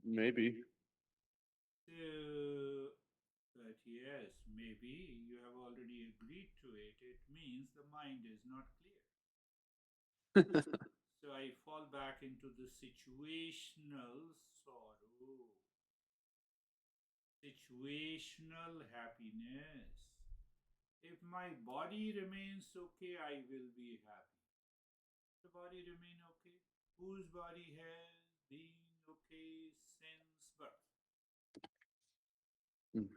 Maybe. So, but yes, maybe you have already agreed to it. It means the mind is not clear. So I fall back into the situational sorrow, situational happiness. If my body remains okay, I will be happy. The body remain okay. Whose body has been okay since birth? Mm.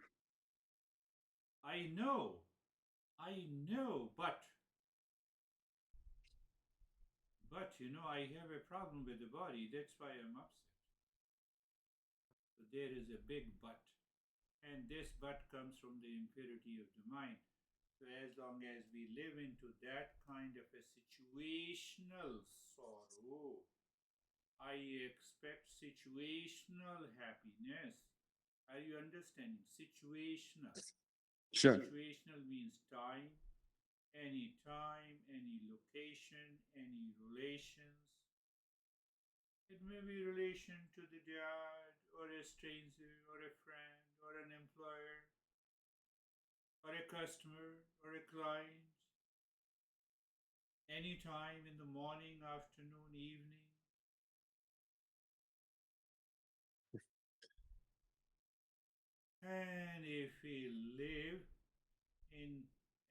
I know, I know, but I have a problem with the body. That's why I'm upset. So there is a big but. And this but comes from the impurity of the mind. So as long as we live into that kind of a situational sorrow, I expect situational happiness. Are you understanding? Situational. Sure. Situational means time, any location, any relations. It may be relation to the dad, or a stranger, or a friend, or an employer, or a customer, or a client. Any time in the morning, afternoon, evening. And if we live in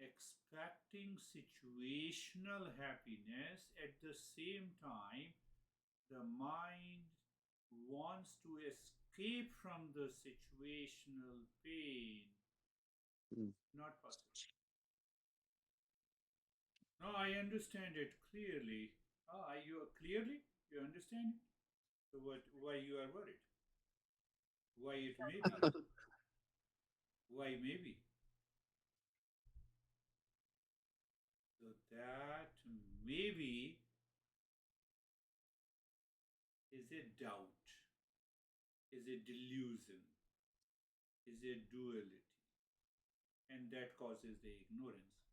expecting situational happiness, at the same time, the mind wants to escape from the situational pain. Mm. Not possible. No, I understand it clearly. Ah, you are clearly? You understand it? So what? Why you are worried? Why it may be? Why maybe? So that maybe is a doubt, is a delusion, is a duality, and that causes the ignorance.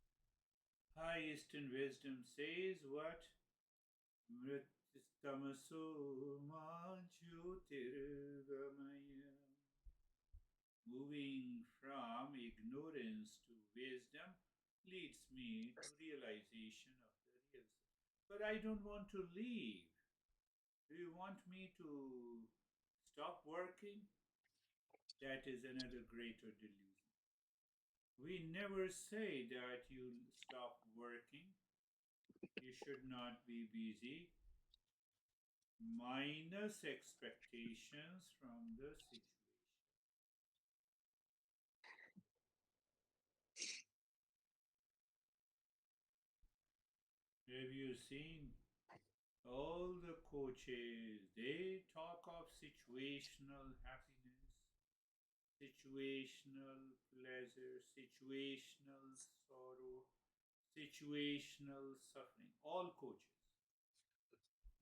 High Eastern wisdom says what? Mrittamaso ma jyotirgamaya. Moving from ignorance to wisdom leads me to realization of the real self. But I don't want to leave. Do you want me to stop working? That is another greater delusion. We never say that you stop working. You should not be busy, minus expectations from the situation. Have you seen all the coaches? They talk of situational happiness, situational pleasure, situational sorrow, situational suffering. All coaches.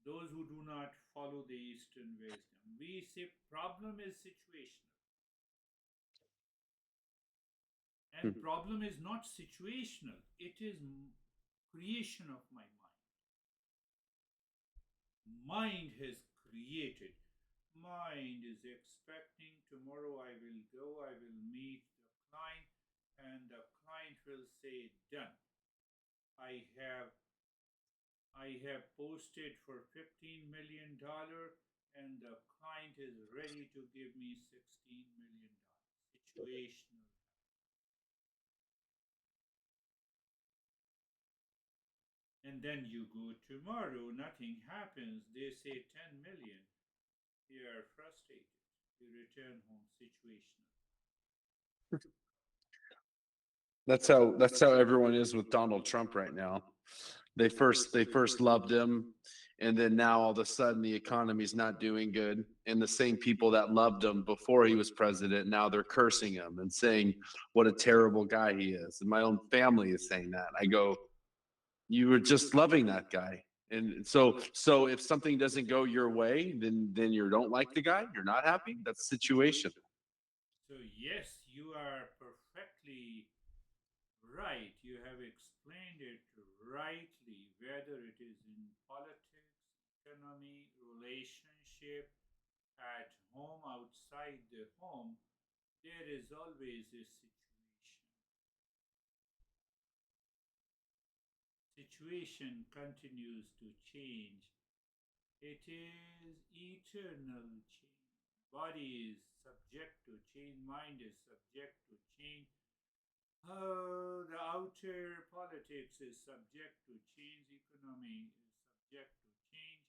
Those who do not follow the Eastern wisdom. We say problem is situational. And Mhm. problem is not situational. It is creation of my mind. Mind has created. Mind is expecting tomorrow I will go, I will meet the client, and the client will say, done. I have I have posted for $15 million and the client is ready to give me $16 million. Situational. And then you go tomorrow, nothing happens. They say 10 million. You are frustrated. You return home situational. That's how everyone is with Donald Trump right now. They first loved him, and then now all of a sudden the economy's not doing good. And the same people that loved him before he was president, now they're cursing him and saying what a terrible guy he is. And my own family is saying that. I go, you were just loving that guy. And so if something doesn't go your way, then you don't like the guy, you're not happy. That's situation. So, yes, you are perfectly right. You have explained it rightly, whether it is in politics, economy, relationship, at home, outside the home, there is always a situation. Situation continues to change. It is eternal change. Body is subject to change, mind is subject to change. The outer politics is subject to change, economy is subject to change.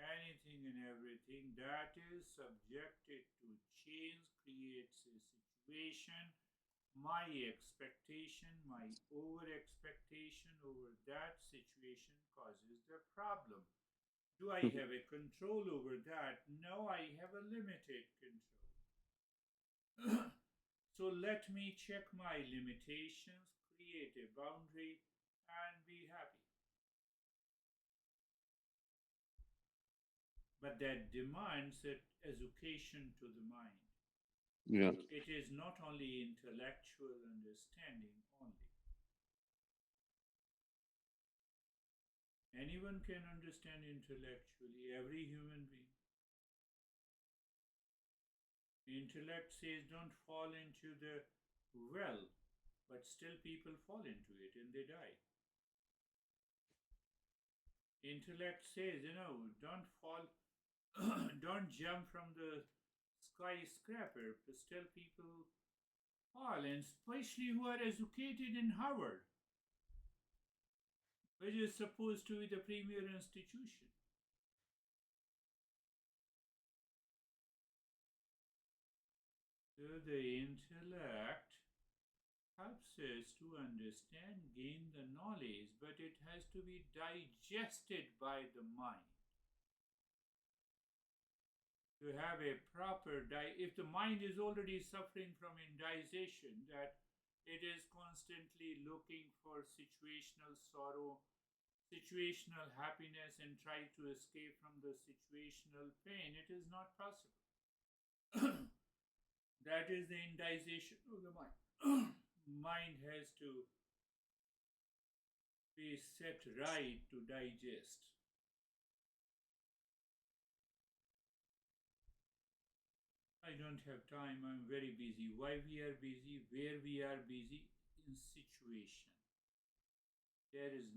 Anything and everything that is subjected to change creates a situation. My expectation, my over expectation over that situation causes the problem. Do I have a control over that? No, I have a limited control. So let me check my limitations, create a boundary, and be happy. But that demands an education to the mind. Yeah. It is not only intellectual understanding only. Anyone can understand intellectually, every human being. Intellect says don't fall into the well, but still people fall into it and they die. Intellect says, don't fall, don't jump from the skyscraper, but still people fall, and especially who are educated in Harvard, which is supposed to be the premier institution. So the intellect helps us to understand, gain the knowledge, but it has to be digested by the mind. To have a proper if the mind is already suffering from indigestion, that it is constantly looking for situational sorrow, situational happiness, and try to escape from the situational pain, it is not possible. That is the indigestion of the mind. Mind has to be set right to digest. I don't have time, I'm very busy. Why we are busy? Where we are busy? In situation. There is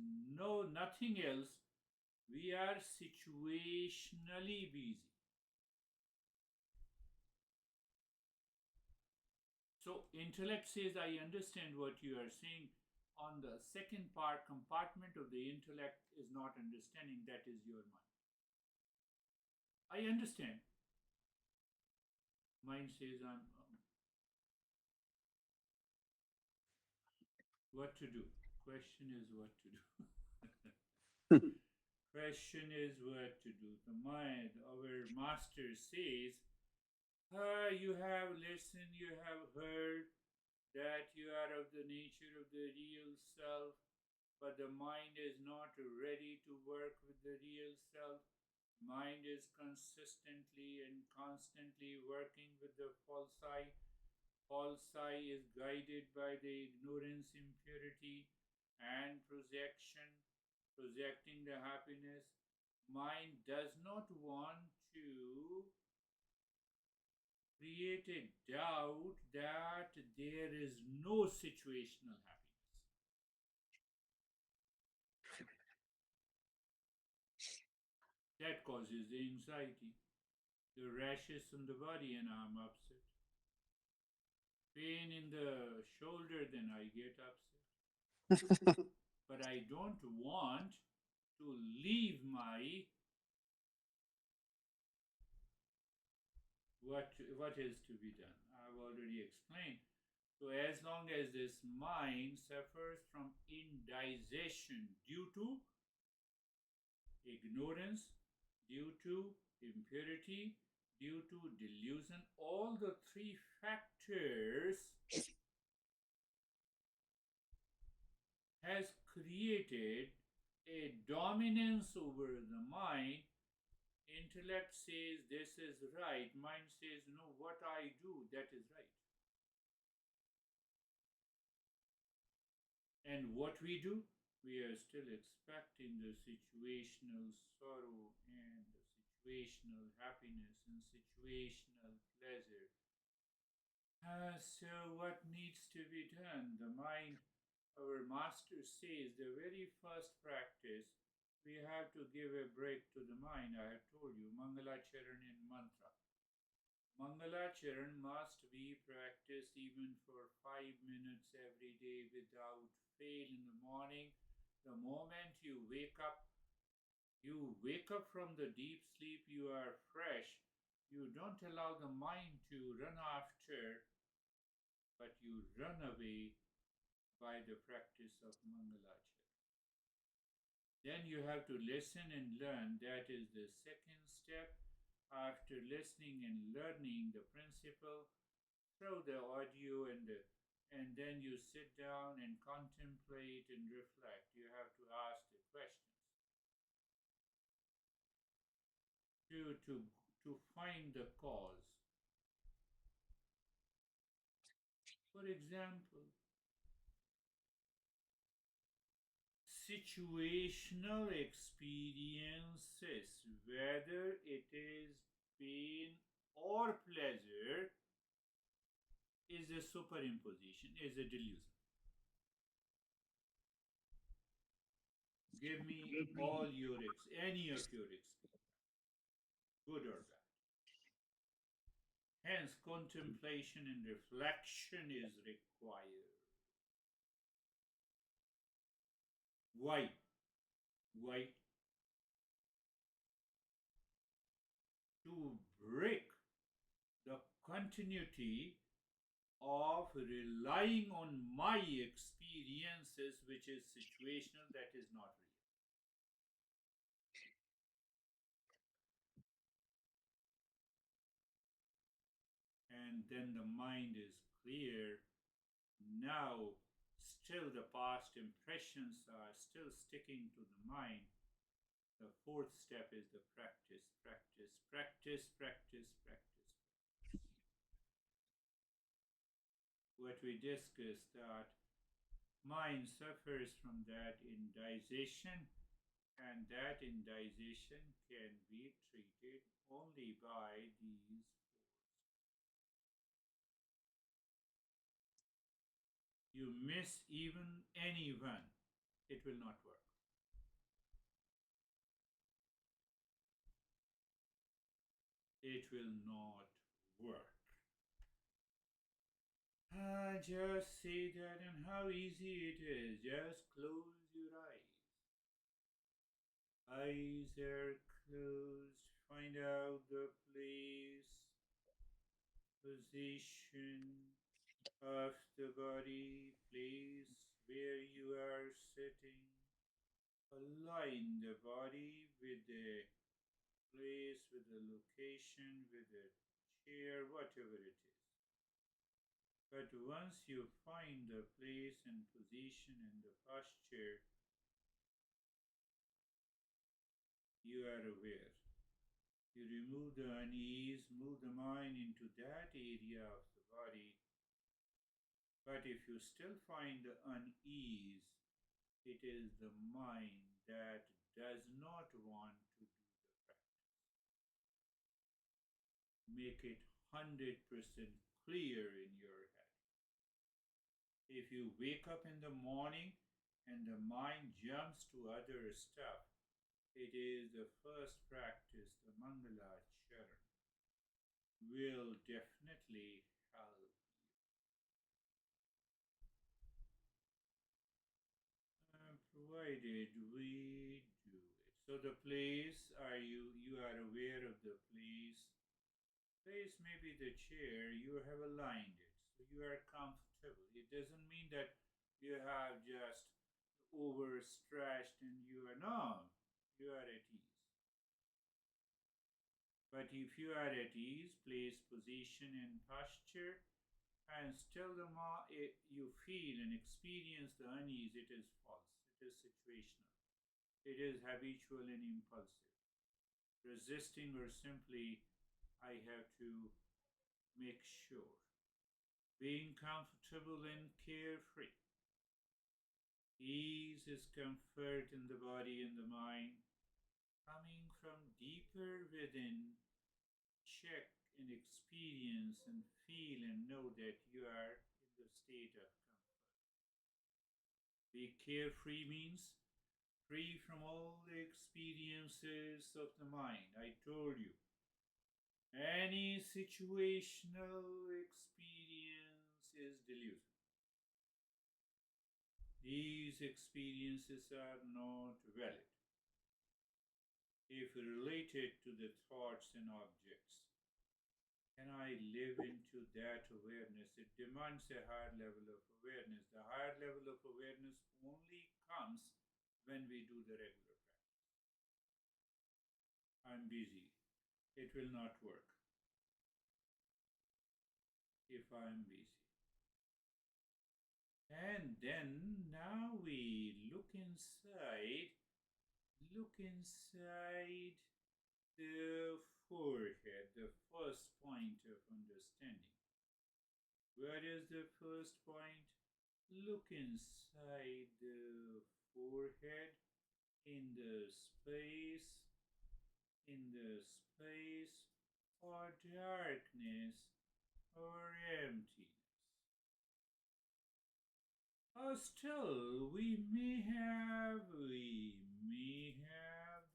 nothing else. We are situationally busy. So intellect says, I understand what you are saying. On the second part, compartment of the intellect is not understanding, that is your mind. I understand. Mind says, what to do. Question is what to do. Question is what to do. The mind, our master says, you have listened, you have heard that you are of the nature of the real self, but the mind is not ready to work with the real self. Mind is consistently and constantly working with the false I. False I is guided by the ignorance, impurity, and projection, projecting the happiness. Mind does not want to create a doubt that there is no situational happiness. That causes the anxiety, the rashes on the body, and I'm upset. Pain in the shoulder, then I get upset. But I don't want to leave my what is to be done. I've already explained. So as long as this mind suffers from indigestion due to ignorance, due to impurity, due to delusion, all the three factors has created a dominance over the mind. Intellect says this is right, mind says no, what I do, that is right. And what we do, we are still expecting the situational sorrow and the situational happiness and situational pleasure. So, what needs to be done? The mind, our master says, the very first practice, we have to give a break to the mind. I have told you, Mangalacharan and mantra. Mangalacharan must be practiced even for 5 minutes every day without fail in the morning. The moment you wake up from the deep sleep, you are fresh. You don't allow the mind to run after, but you run away by the practice of Mangalachara. Then you have to listen and learn. That is the second step. After listening and learning the principle, throw the audio and then you sit down and contemplate and reflect. You have to ask the questions to to to find the cause. For example, situational experiences, whether it is pain or pleasure, is a superimposition, is a delusion. Give me all your any of your experience, good or bad. Hence, contemplation and reflection is required. Why? Why? To break the continuity of relying on my experiences, which is situational, that is not real. And then the mind is clear. Now, still the past impressions are still sticking to the mind. The fourth step is the practice, practice, practice, practice, practice. What we discussed, that mind suffers from that indization, and that indization can be treated only by these four. You miss even any one, it will not work. It will not work. Just see that and how easy it is. Just close your eyes. Eyes are closed. Find out the place, position of the body, place where you are sitting. Align the body with the place, with the location, with the chair, whatever it is. But once you find the place and position and the posture, you are aware. You remove the unease, move the mind into that area of the body. But if you still find the unease, it is the mind that does not want to do the practice. Make it 100% clear in your head. If you wake up in the morning and the mind jumps to other stuff, it is the first practice, the Mangala Charan, will definitely help you. Provided we do it. So the place, you are aware of the place. Place may be the chair, you have aligned it, so you are comfortable. It doesn't mean that you have just overstretched and you are no, you are at ease. But if you are at ease, place, position, and posture, and still you feel and experience the unease, it is false. It is situational. It is habitual and impulsive. Resisting or simply, I have to make sure. Being comfortable and carefree. Ease is comfort in the body and the mind, coming from deep deeper within, check and experience and feel and know that you are in the state of comfort. Be carefree means free from all the experiences of the mind. I told you, any situational experience is delusion. These experiences are not valid if related to the thoughts and objects. Can I live into that awareness? It demands a higher level of awareness. The higher level of awareness only comes when we do the regular practice. I'm busy. It will not work if I'm busy. And then now we look inside the forehead, the first point of understanding. Where is the first point? Look inside the forehead in the space or darkness or emptiness. Still, we may have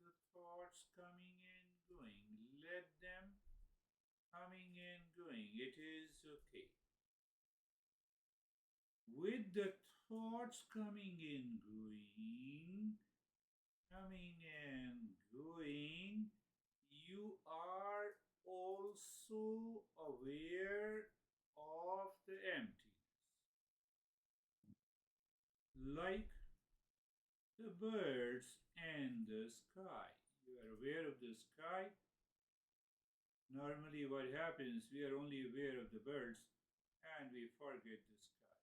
the thoughts coming and going. Let them coming and going. It is okay. With the thoughts coming and going, you are also aware of the emptiness. Like the birds and the sky. You are aware of the sky. Normally, what happens, we are only aware of the birds and we forget the sky.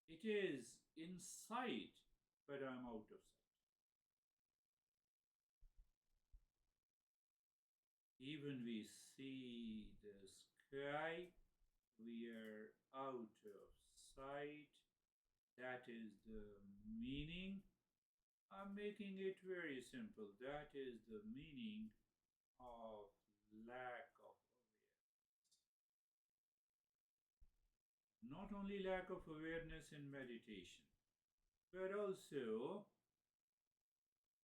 It is in sight, but I'm out of sight. Even we see the sky, we are out of sight. That is the meaning. I'm making it very simple. That is the meaning of lack of awareness. Not only lack of awareness in meditation, but also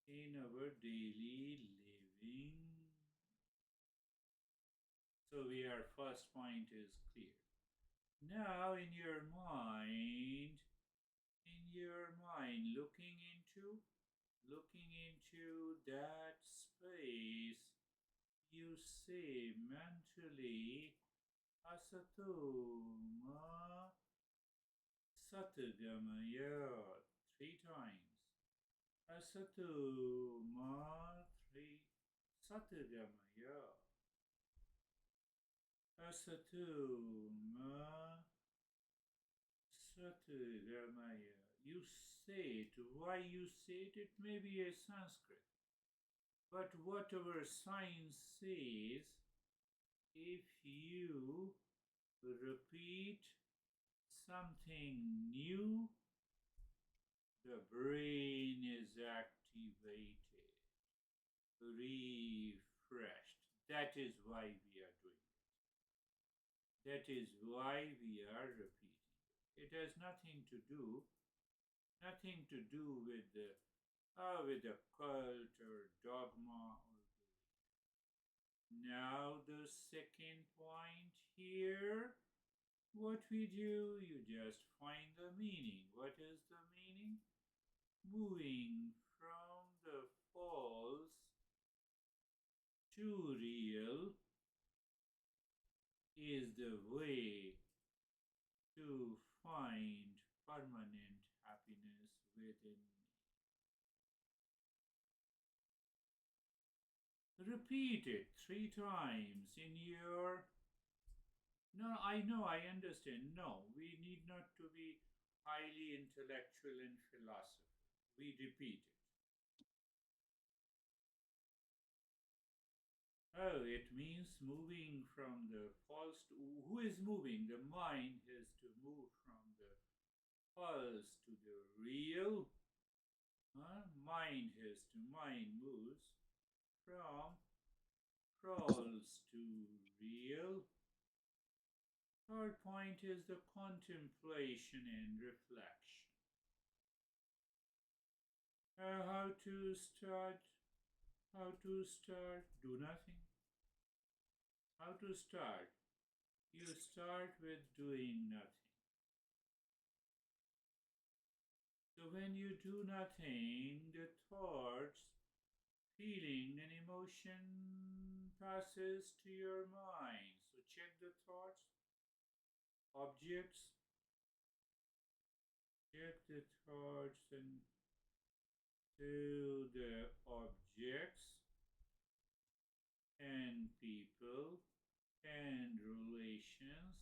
in our daily living. So our first point is clear. Now in your mind, looking into that space, you say mentally, Asatoma Satgamaya 3 times. Asatoma 3 Satgamaya. Asatoma Satgamaya. You say it. Why you say it? It may be a Sanskrit. But whatever science says, if you repeat something new, the brain is activated, refreshed. That is why we are doing it. That is why we are repeating it. It has nothing to do with the cult or dogma or belief. Now the second point here, what we do, you just find the meaning. What is the meaning? Moving from the false to real is the way to find permanent happiness within me. Repeat it 3 times in your... No, I know, I understand. No, we need not to be highly intellectual in philosophy. We repeat it. Oh, it means moving from the false to... Who is moving? The mind has to move from the false to the real. Mind moves from crawls to real. Third point is the contemplation and reflection. How to start? How to start? Do nothing. How to start? You start with doing nothing. So when you do nothing, the thoughts, feeling, and emotion passes to your mind. So check the thoughts, objects, check the thoughts and to the objects and people and relations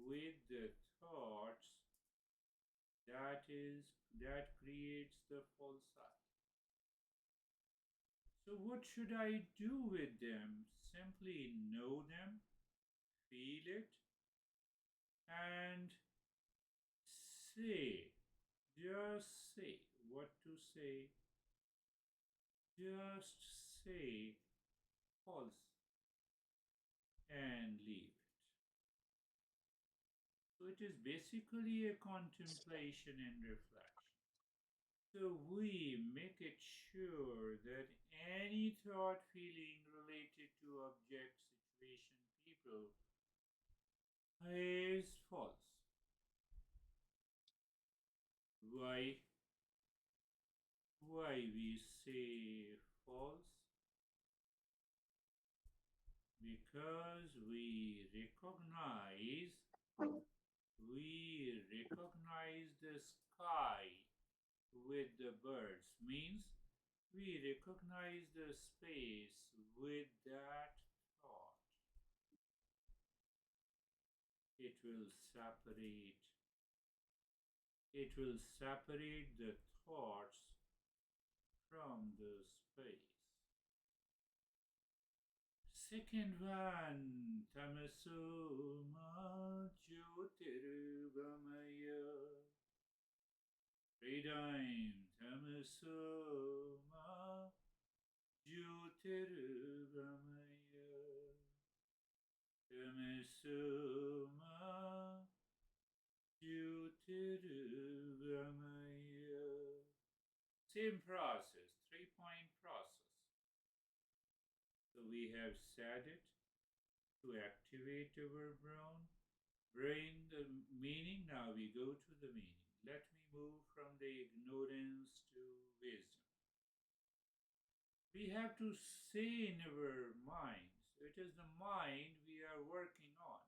with the thoughts that creates the falsehood. So what should I do with them? Simply know them, feel it, and say, just say what to say, just say false and leave it. So it is basically a contemplation and reflection. So we make it sure that any thought, feeling related to object, situation, people is false. Why? Why we say false? Because we recognize the sky with the birds, means we recognize the space with that thought. It will separate the thoughts from the space. Second one, tamasoma jyotirgamaya. Freedom, tamasoma jyotirgamaya. Tamasoma jyotirgamaya. Same process, 3-point process. So we have said it to activate our brain, the meaning. Now we go to the meaning. Let me move from the ignorance to wisdom. We have to say in our minds, it is the mind we are working on.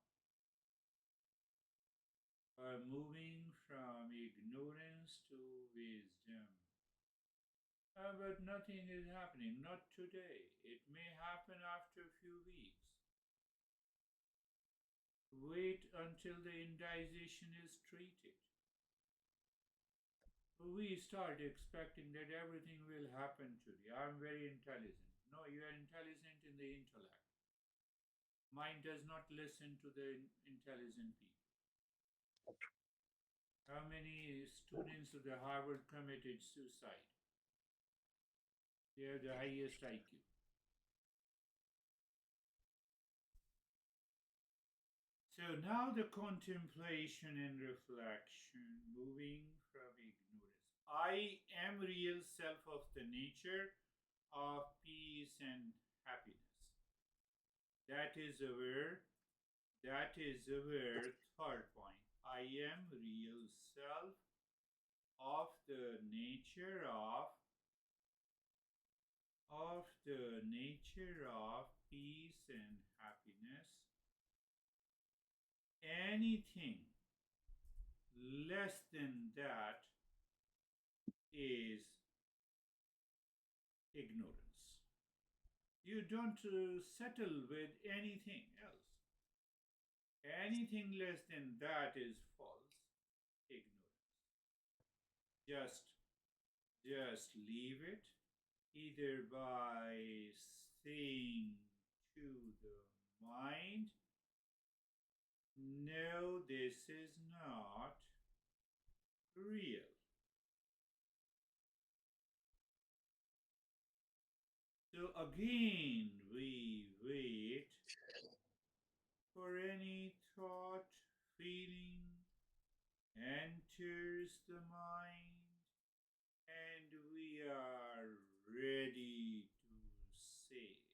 Moving from ignorance to wisdom. But nothing is happening, not today. It may happen after a few weeks. Wait until the indization is treated. We start expecting that everything will happen today. I'm very intelligent. No, you are intelligent in the intellect. Mind does not listen to the intelligent people. How many students of the Harvard committed suicide? They have the highest IQ. So now the contemplation and reflection, moving from ignorance. I am real self of the nature of peace and happiness. That is our third point. I am real self of the nature of peace and happiness. Anything less than that is ignorance. You don't settle with anything else. Anything less than that is false ignorance. Just leave it, either by saying to the mind, no, this is not real. So Again, we wait for any thought, feeling enters the mind, and we are ready to say it.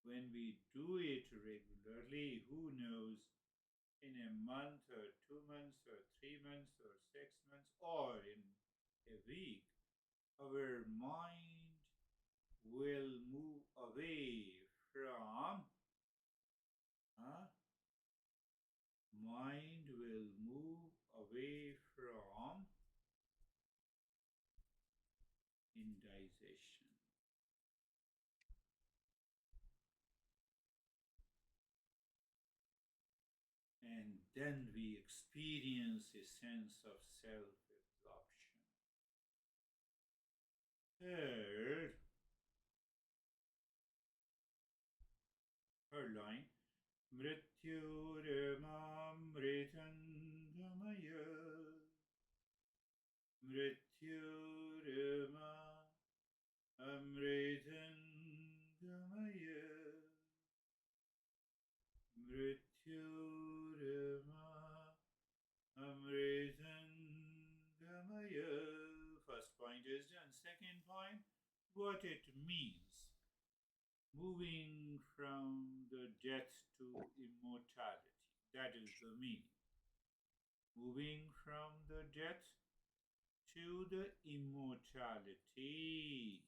When we do it regularly, who knows, in a month or 2 months or 3 months or 6 months or in a week, our mind will move away from mind will move away from indization. And then we experience a sense of self-absorption. Third line, Mrityurmamritan gamaya. Mrityurma amritan gamaya. Mrityurma amritan gamaya. First point is done. Second point, what it means. Moving from the death to immortality. That is the meaning. Moving from the death to the immortality.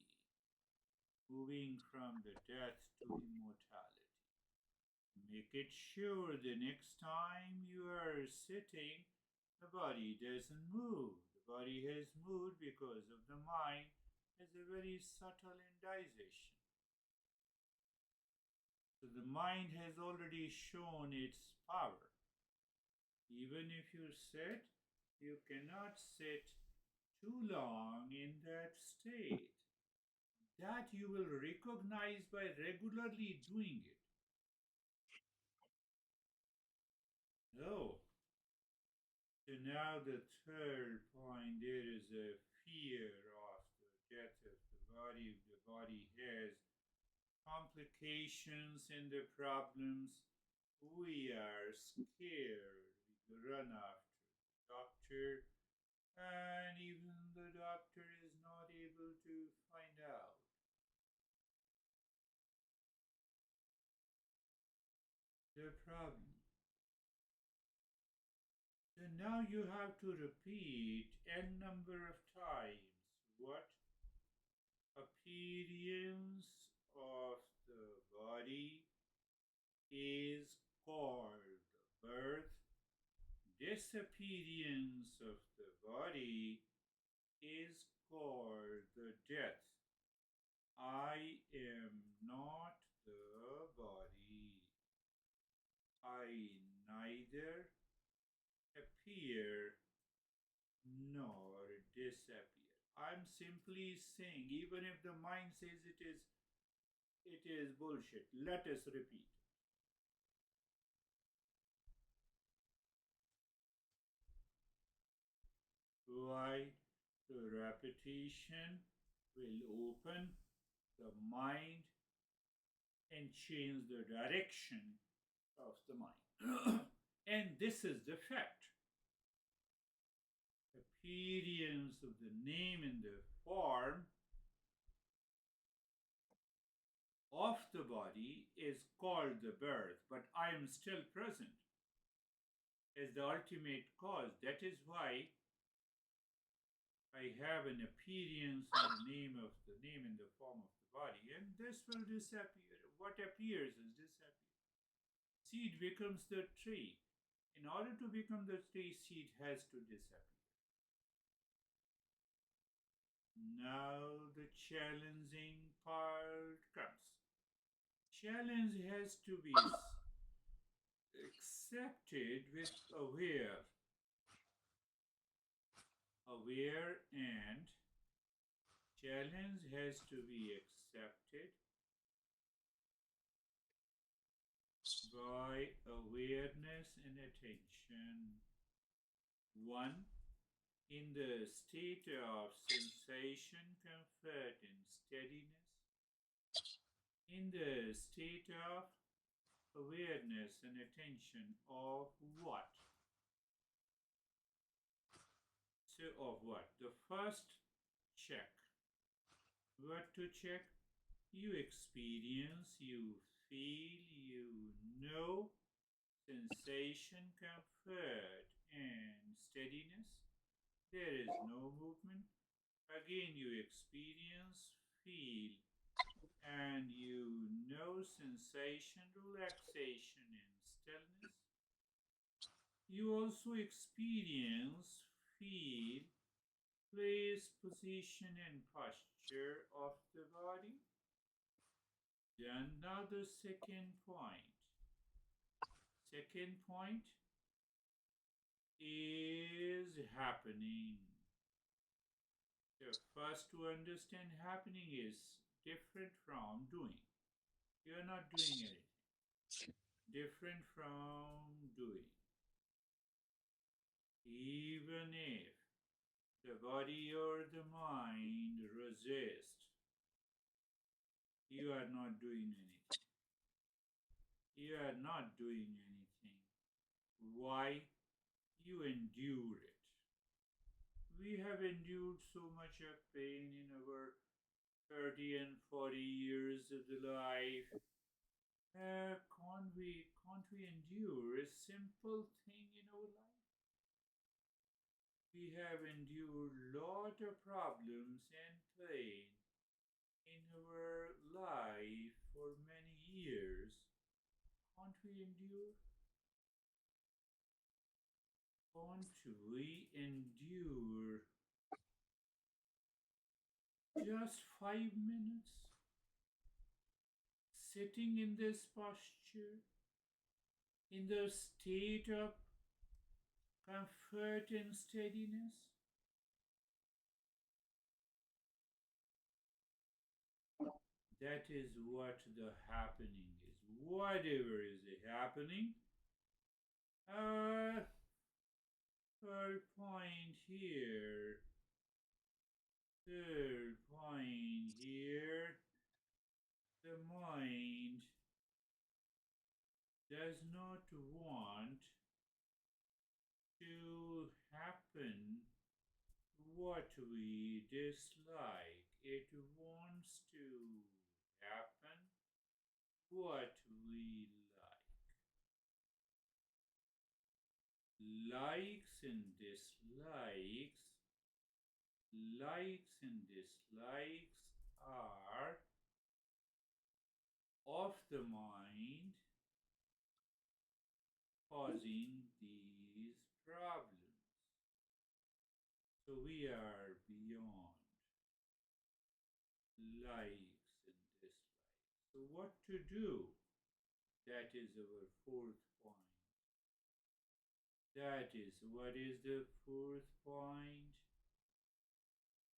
Moving from the death to immortality. Make it sure the next time you are sitting, the body doesn't move. The body has moved because of the mind has a very subtle indization. So the mind has already shown its power. Even if you sit, you cannot sit too long in that state. That you will recognize by regularly doing it. Oh, so now the third point, there is a fear of the death of the body. If the body has complications and the problems, we are scared. We run after the doctor, and even the doctor is not able to find out. The problem. So now you have to repeat n number of times what appearance of the body is called the birth, disappearance of the body is called the death. I am not the body. I neither appear nor disappear. I'm simply saying, even if the mind says it is bullshit, let us repeat. Why? The repetition will open the mind and change the direction of the mind. And this is the fact. Appearance of the name in the form of the body is called the birth, but I am still present as the ultimate cause. That is why I have an appearance in the name in the form of the body, and this will disappear. What appears is disappear. Seed becomes the tree. In order to become the tree, seed has to disappear. Now the challenging part comes. Challenge has to be accepted with aware and challenge has to be accepted by awareness and attention. One, in the state of sensation, comfort, and steadiness. in the state of awareness and attention of what? So, of what? The first check. What to check? You experience, you feel, you know sensation, comfort, and steadiness. There is no movement. Again, you experience, feel, and you know sensation, relaxation, and stillness. You also experience, feel, place, position, and posture of the body. Then now the second point. Second point is happening. So first to understand happening is different from doing. You are not doing anything. Different from doing. Even if the body or the mind resist, you are not doing anything. You are not doing anything. Why? You endure it. We have endured so much of pain in our 30 and 40 years of the life. Can't we endure a simple thing in our life? We have endured lot of problems and pain in our life for many years. Can't we endure? Can't we endure just 5 minutes sitting in this posture, in the state of comfort and steadiness? That is what the happening is. Whatever is happening, uh, third point here, third point here, the mind does not want to happen what we dislike. It wants to happen what we like. Likes and dislikes, likes and dislikes are of the mind causing these problems. So we are beyond likes and dislikes. So what to do? That is our fourth point. That is what is the fourth point?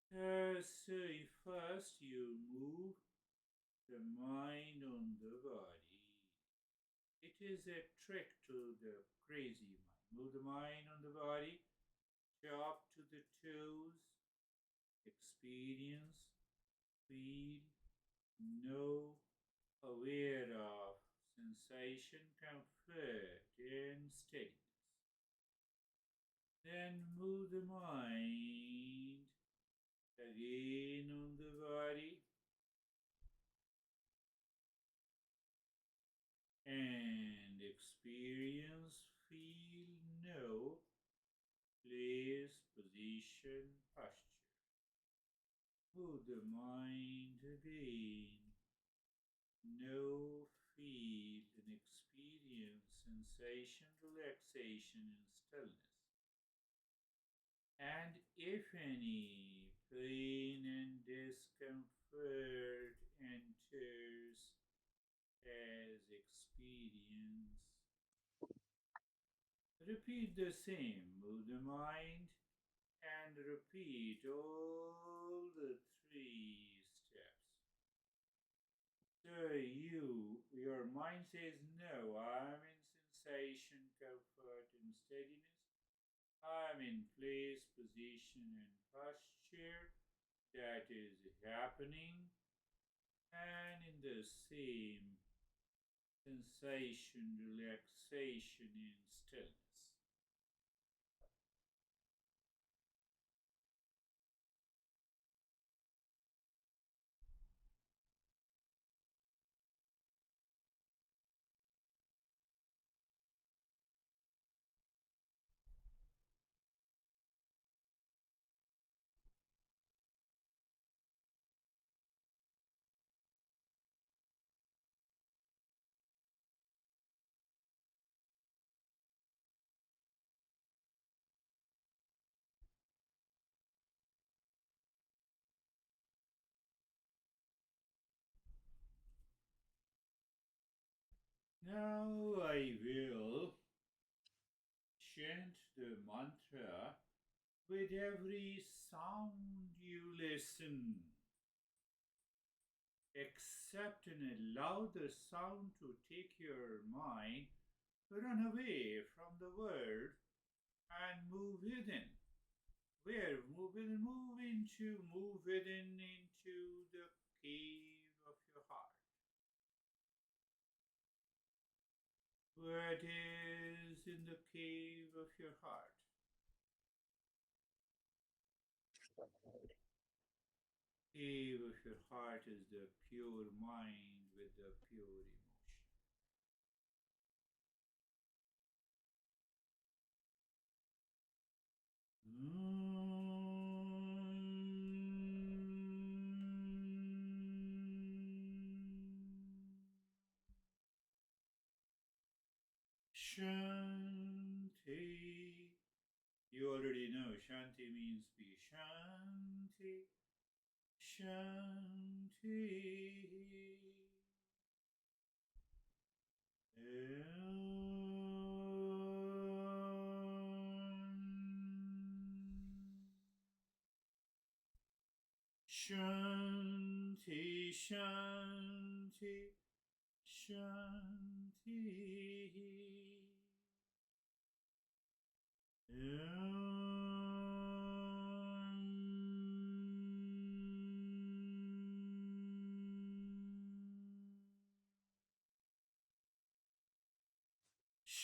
So first you move the mind on the body. It is a trick to the crazy mind. Move the mind on the body, chop to the toes, experience, feel, know, aware of sensation, comfort, and steadiness. Then move the mind again on the body and experience, feel, know, place, position, posture. Move the mind again. Know, feel, and experience sensation, relaxation, and stillness. And if any pain and discomfort enters as experience, repeat the same. Move the mind and repeat all the three steps. So your mind says, no, I'm in sensation, comfort, and steadiness. I'm in place, position, and posture. That is happening. And in the the same sensation, relaxation, and stillness. Now I will chant the mantra with every sound you listen. Accept and allow the sound to take your mind, run away from the world and move within. Where? Move within into the cave of your heart. What is in the cave of your heart? Cave of your heart is the pure mind with the pure emotion. Shanti. You already know Shanti means be Shanti. Shanti. Shanti, Shanti, Shanti.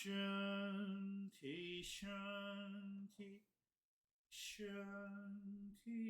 Shanti, Shanti, Shanti.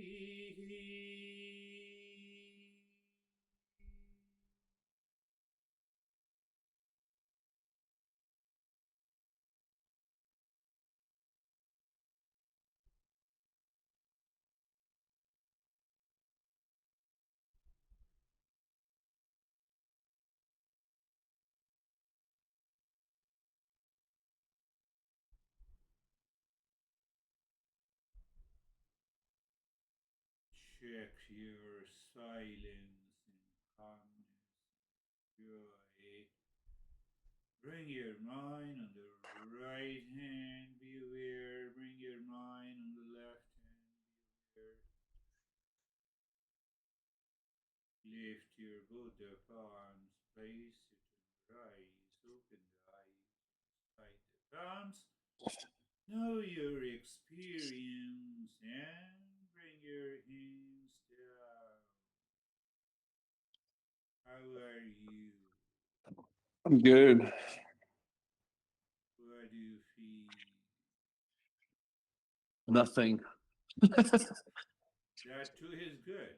Check your silence and calmness, joy. Bring your mind on the right hand, be aware. Bring your mind on the left hand, be aware. Lift your both the palms, place it on your eyes, open the eyes, tight the palms. Know your experience and bring your hands down. How are you? I'm good. What do you feel? Nothing. That too is good.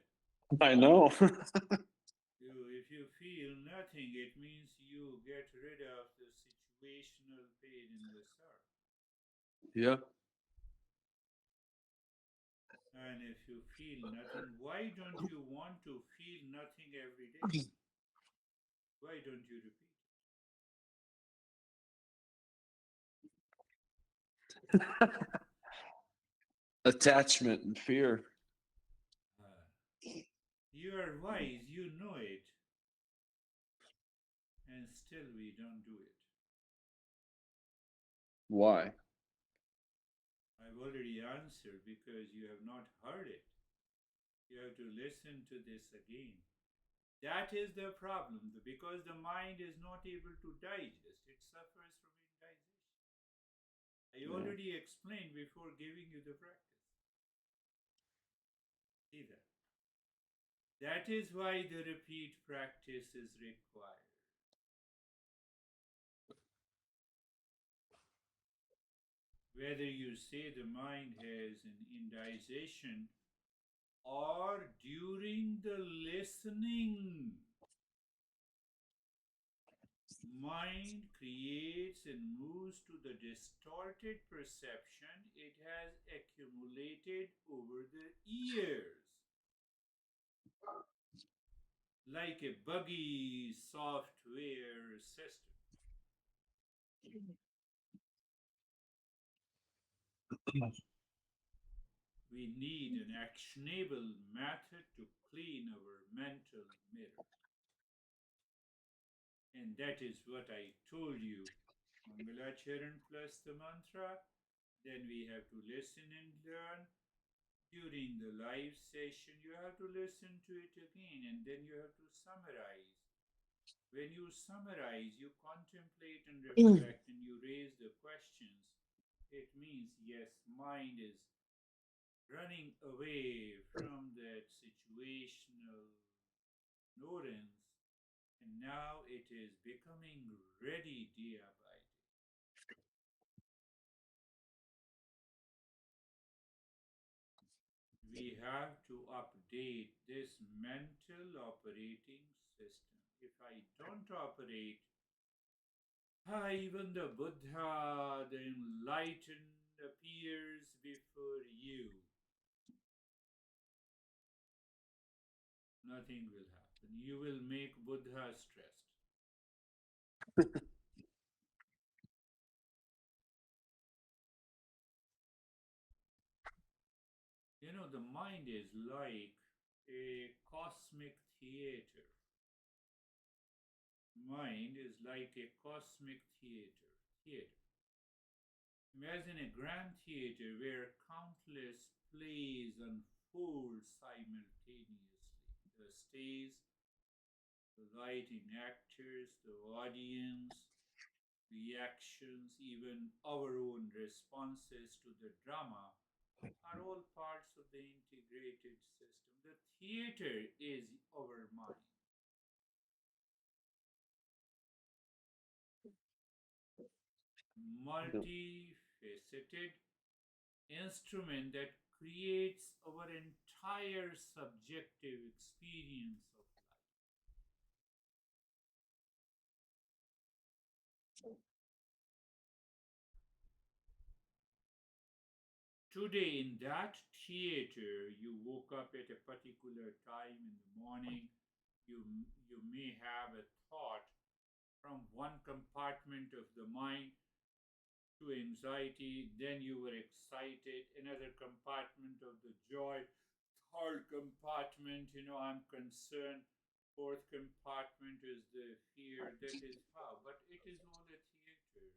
I know. If you feel nothing, it means you get rid of the situational pain in the sorrow. Yeah. And if you feel nothing, why don't you want to feel nothing every day? Why don't you repeat Attachment and fear. it? You are wise, you know it, and still we don't do it. Why? I've already answered because you have not heard it. You have to listen to this again. That is the problem because the mind is not able to digest, it suffers from indigestion. I Yeah. already explained before giving you the practice. See that? That is why the repeat practice is required. Whether you say the mind has an indization or during the listening, mind creates and moves to the distorted perception it has accumulated over the years, like a buggy software system. We need an actionable method to clean our mental mirror. And that is what I told you. Mangalacharan plus the mantra. Then we have to listen and learn. During the live session, you have to listen to it again and then you have to summarize. When you summarize, you contemplate and reflect and you raise the questions. It means, yes, mind is running away from that situational ignorance, and now it is becoming ready day by day. We have to update this mental operating system. If I don't operate, even the Buddha, the enlightened, appears before you. Nothing will happen. You will make Buddha stressed. You know, the mind is like a cosmic theater. Mind is like a cosmic theater. Imagine a grand theater where countless plays unfold simultaneously. The stage, the lighting actors, the audience, reactions, even our own responses to the drama are all parts of the integrated system. The theater is our mind. Multifaceted instrument that creates our entire subjective experience of life. Today, in that theater, you woke up at a particular time in the morning. You may have a thought from one compartment of the mind to anxiety, then you were excited, another compartment of the joy, third compartment, I'm concerned, fourth compartment is the fear, that is how, but it is all a theater.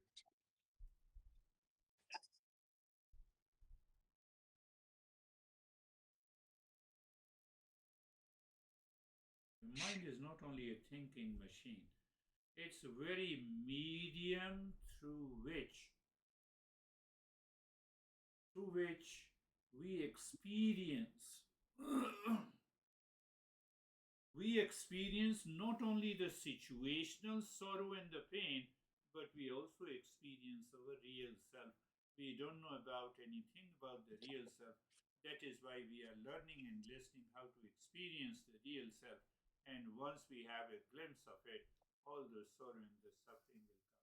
The mind is not only a thinking machine, it's a very medium through which we experience we experience not only the situational sorrow and the pain, but we also experience our real self. We don't know about anything about the real self. That is why we are learning and listening how to experience the real self. And once we have a glimpse of it, all the sorrow and the suffering will come.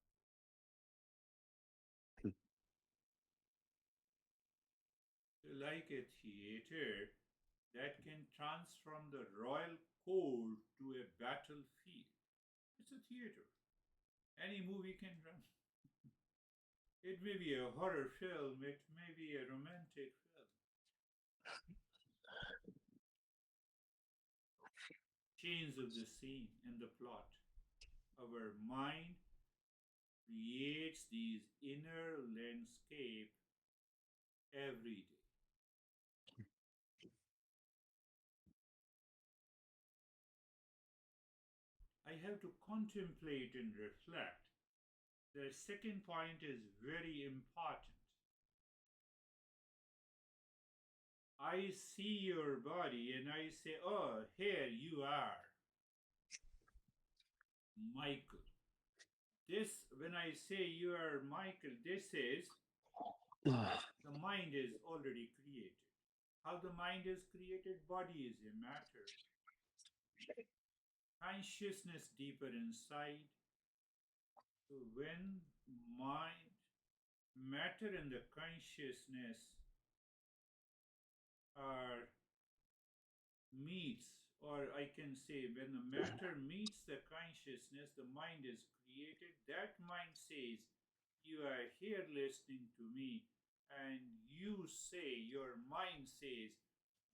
So like a theater that can transform the royal court to a battlefield. It's a theater. Any movie can run. It may be a horror film, it may be a romantic film. Change of the scene and the plot. Our mind creates these inner landscape every day. I have to contemplate and reflect. The second point is very important. I see your body and I say, oh, here you are, Michael. This, when I say you are Michael, this is the mind is already created. How the mind is created? Body is a matter. Consciousness deeper inside. So when mind, matter and the consciousness are meets, or I can say when the matter meets the consciousness, the mind is created. That mind says, you are here listening to me, and you say, your mind says,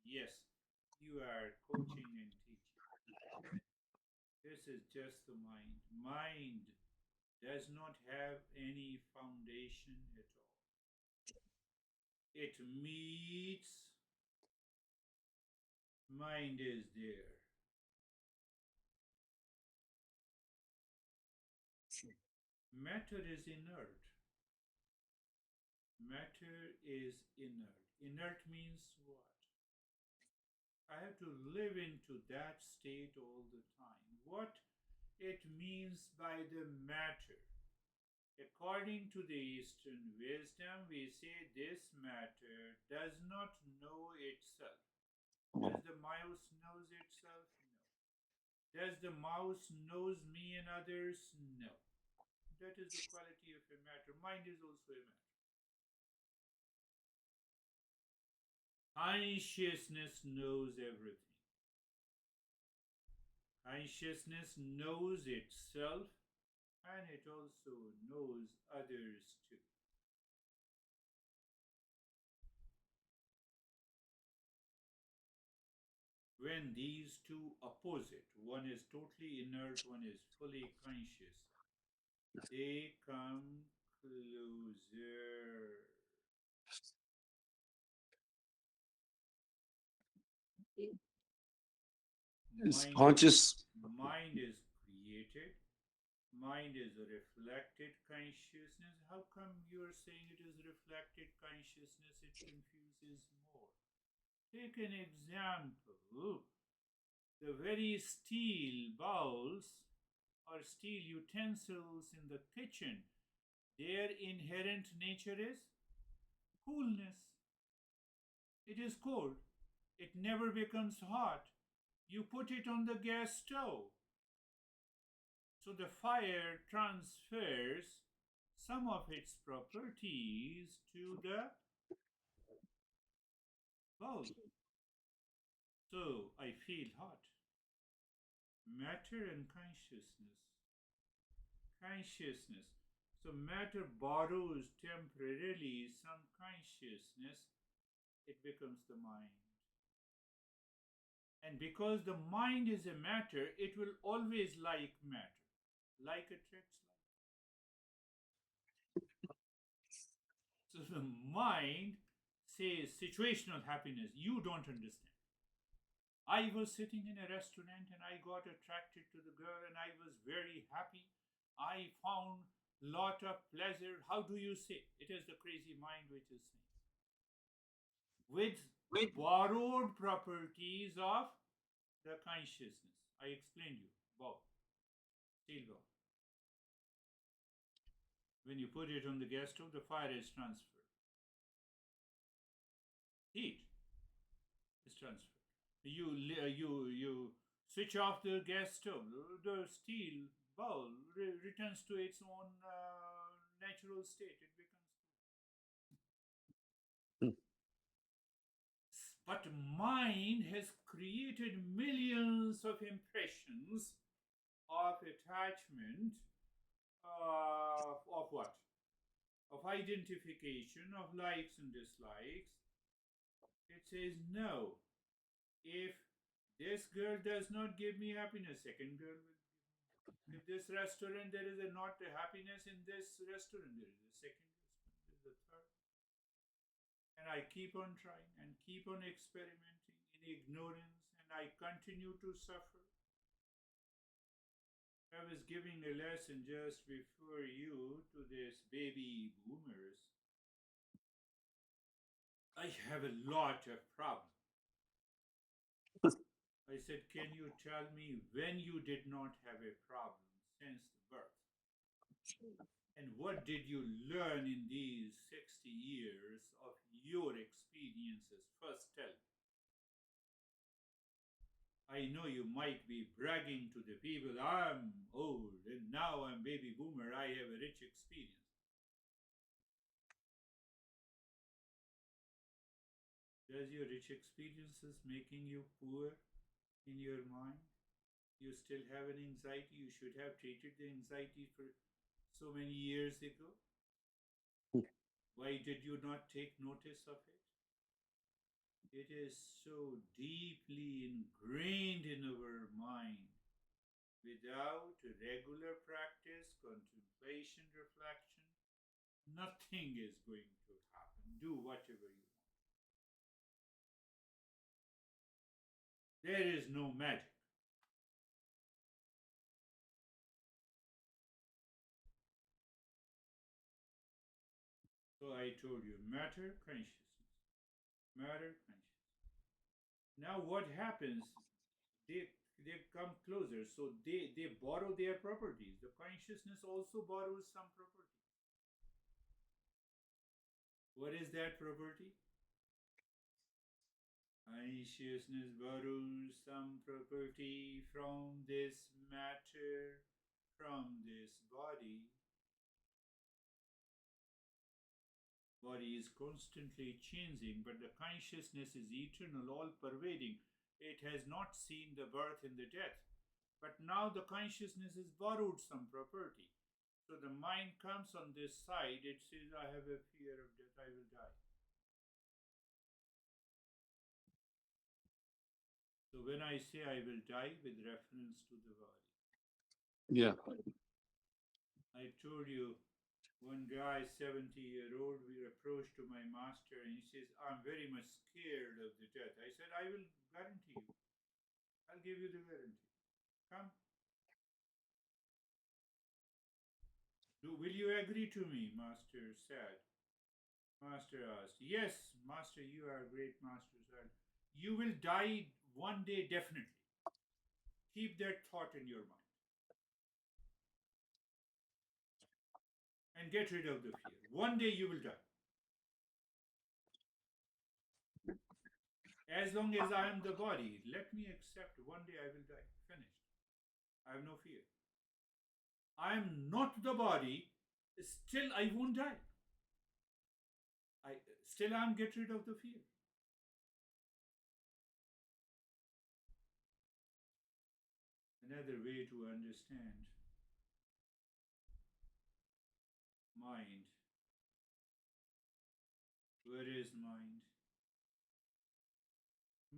yes, you are coaching and teaching. This is just the mind. Mind does not have any foundation at all. It meets, mind is there. Matter is inert. Matter is inert. Inert means what? I have to live into that state all the time. What it means by the matter. According to the Eastern wisdom, we say this matter does not know itself. Does the mouse knows itself? No. Does the mouse knows me and others? No. That is the quality of a matter. Mind is also a matter. Consciousness knows everything. Consciousness knows itself and it also knows others too. When these two opposite, one is totally inert, one is fully conscious, they come closer. Is conscious. Mind is created. Mind is a reflected consciousness. How come you are saying it is reflected consciousness? It confuses more. Take an example. The very steel bowls or steel utensils in the kitchen, their inherent nature is coolness. It is cold. It never becomes hot. You put it on the gas stove. So the fire transfers some of its properties to the bowl. So I feel hot. Matter and consciousness. Consciousness. So matter borrows temporarily some consciousness, it becomes the mind. And because the mind is a matter, it will always like matter. Like attracts like. So the mind says situational happiness. You don't understand. I was sitting in a restaurant and I got attracted to the girl and I was very happy. I found lot of pleasure. How do you say? It is the crazy mind which is saying. With borrowed properties of the consciousness. I explained you. Bob. Steel bob. When you put it on the gas stove, the fire is transferred. Heat is transferred. You switch off the gas stove. The steel bowl returns to its own natural state. It becomes cool. But mind has created millions of impressions of attachment, of what? Of identification, of likes and dislikes. It says no. If this girl does not give me happiness, second girl will give me. If this restaurant, there is not a happiness in this restaurant, there is a second restaurant, there is a third. And I keep on trying and keep on experimenting in ignorance, and I continue to suffer. I was giving a lesson just before you to this baby boomers. I have a lot of problems. I said, can you tell me when you did not have a problem since the birth? And what did you learn in these 60 years of your experiences? First tell me. I know you might be bragging to the people, I'm old and now I'm baby boomer, I have a rich experience. Does your rich experiences making you poor in your mind? You still have an anxiety. You should have treated the anxiety for so many years ago. Why did you not take notice of it? It is so deeply ingrained in our mind. Without regular practice, contemplation, reflection, nothing is going to happen. Do whatever you want. There is no magic. So I told you, matter, consciousness. Matter, consciousness. Now what happens? They they come closer, so they borrow their properties. The consciousness also borrows some property. What is that property? Consciousness borrows some property from this matter, from this body. Body is constantly changing, but the consciousness is eternal, all pervading. It has not seen the birth and the death. But now the consciousness has borrowed some property. So the mind comes on this side, it says, I have a fear of death, I will die. So when I say I will die with reference to the body, Yeah. I told you one guy, 70-year-old, we approached to my master and he says, I'm very much scared of the death. I said, I will guarantee you. I'll give you the guarantee. Come. Will you agree to me? Master said. Master asked. Yes, Master, you are a great master, said. You will die one day definitely. Keep that thought in your mind. And get rid of the fear. One day you will die. As long as I am the body, let me accept one day I will die. Finished. I have no fear. I am not the body, still I won't die. I still am get rid of the fear. Another way to understand mind. Where is mind?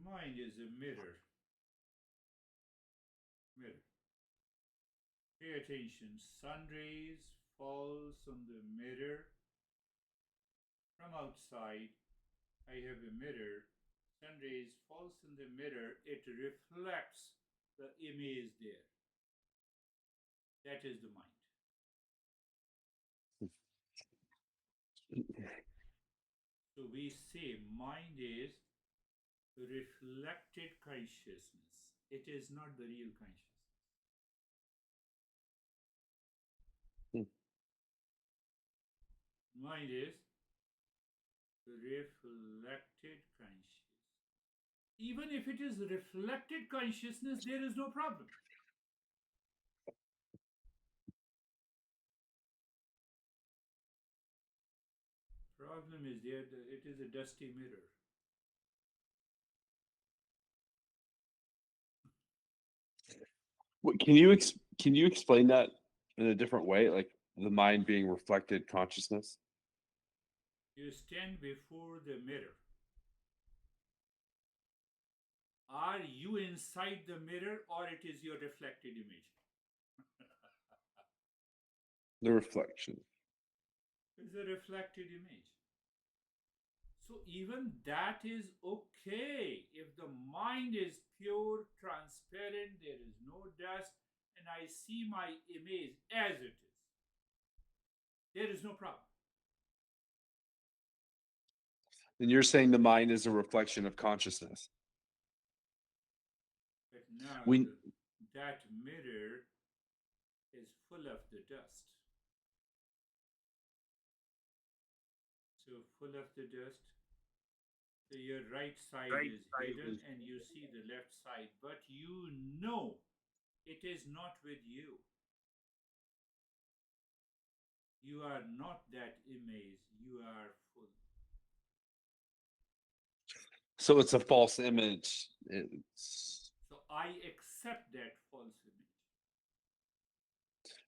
Mind is a mirror. Mirror. Pay attention. Sun rays falls on the mirror. From outside, I have a mirror. Sun rays falls in the mirror. It reflects the image there. That is the mind. So we say mind is reflected consciousness. It is not the real consciousness. Mind is reflected consciousness. Even if it is reflected consciousness, there is no problem. Problem is there, it is a dusty mirror. Can you explain that in a different way, like the mind being reflected consciousness? You stand before the mirror. Are you inside the mirror or it is your reflected image? The reflection. It's a reflected image. So even that is okay. If the mind is pure, transparent, there is no dust, and I see my image as it is, there is no problem. And you're saying the mind is a reflection of consciousness. But now We that mirror is full of the dust. So full of the dust. So your right side is hidden and you see the left side, but you know it is not with you. You are not that image. You are full. So it's a false image. So I accept that false image.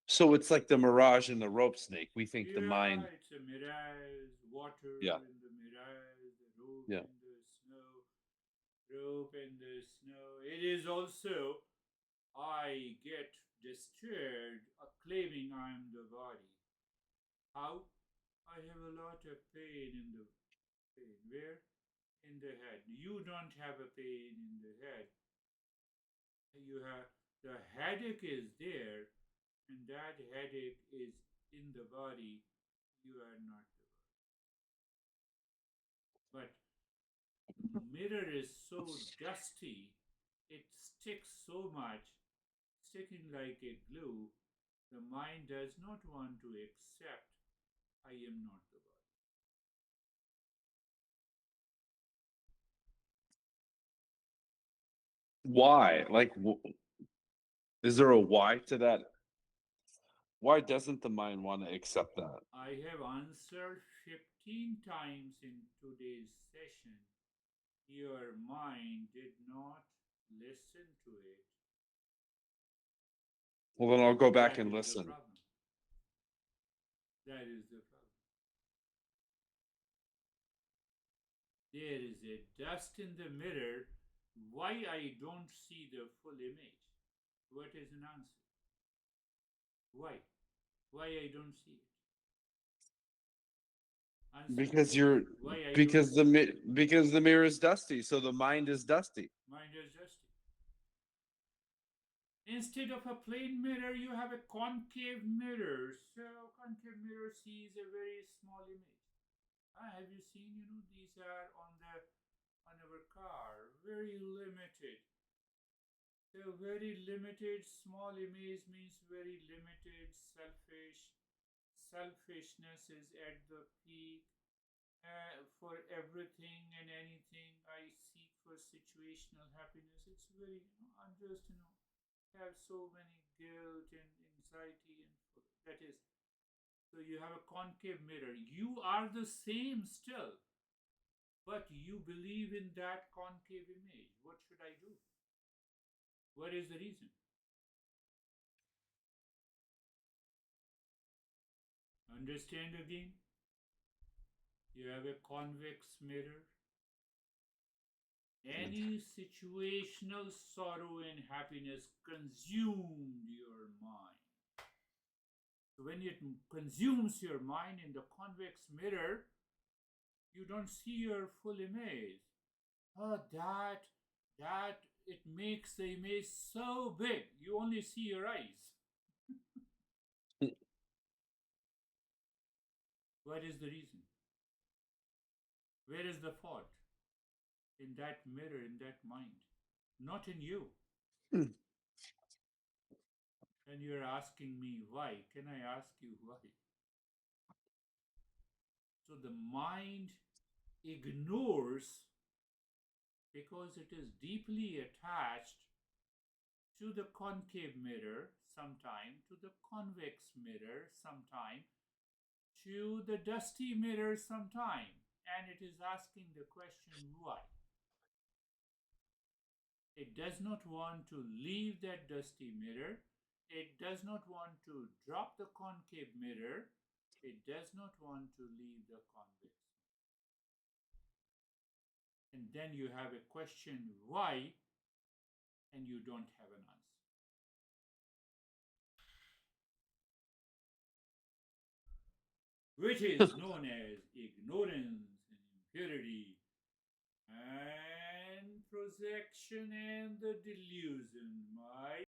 So it's like the mirage and the rope snake. We think the Yeah, mind. it's a mirage, water Yeah. in the mirage, the rope Yeah. in the snow, rope in the snow. It is also, I get disturbed claiming I'm the body. How? I have a lot of pain in the pain. Where? In the head. You don't have a pain in the head. You have the headache is there, and that headache is in the body. You are not the body. But the mirror is so dusty, it sticks so much, sticking like a glue. The mind does not want to accept I am not the body. Why? Like, is there a why to that? Why doesn't the mind want to accept that? I have answered 15 times in today's session. Your mind did not listen to it. Well, then I'll go back That and is the listen. problem. That is the problem. There is a dust in the mirror. Why I don't see the full image? What is an answer? Why? Why I don't see it? Answer. Because you're Why I because don't see it? because the mirror is dusty, so the mind is dusty. Mind is dusty. Instead of a plain mirror, you have a concave mirror. So concave mirror sees a very small image. Have you seen? These are on our car. Very limited. So very limited. Small image means very limited. Selfishness is at the peak. For everything and anything, I seek for situational happiness. It's very. I'm just have so many guilt and anxiety and that is. So you have a concave mirror. You are the same still, but you believe in that concave image. What should I do? What is the reason? Understand again? You have a convex mirror. Any situational sorrow and happiness consumed your mind. So when it consumes your mind in the convex mirror, you don't see your full image. Oh, that it makes the image so big. You only see your eyes. What is the reason? Where is the fault? In that mirror, in that mind, not in you. Hmm. And you're asking me why. Can I ask you why? So the mind ignores because it is deeply attached to the concave mirror sometime, to the convex mirror sometime, to the dusty mirror sometime, and it is asking the question why. It does not want to leave that dusty mirror. It does not want to drop the concave mirror. It does not want to leave the convex. And then you have a question why, and you don't have an answer. Which is known as ignorance and impurity and projection and the delusion. My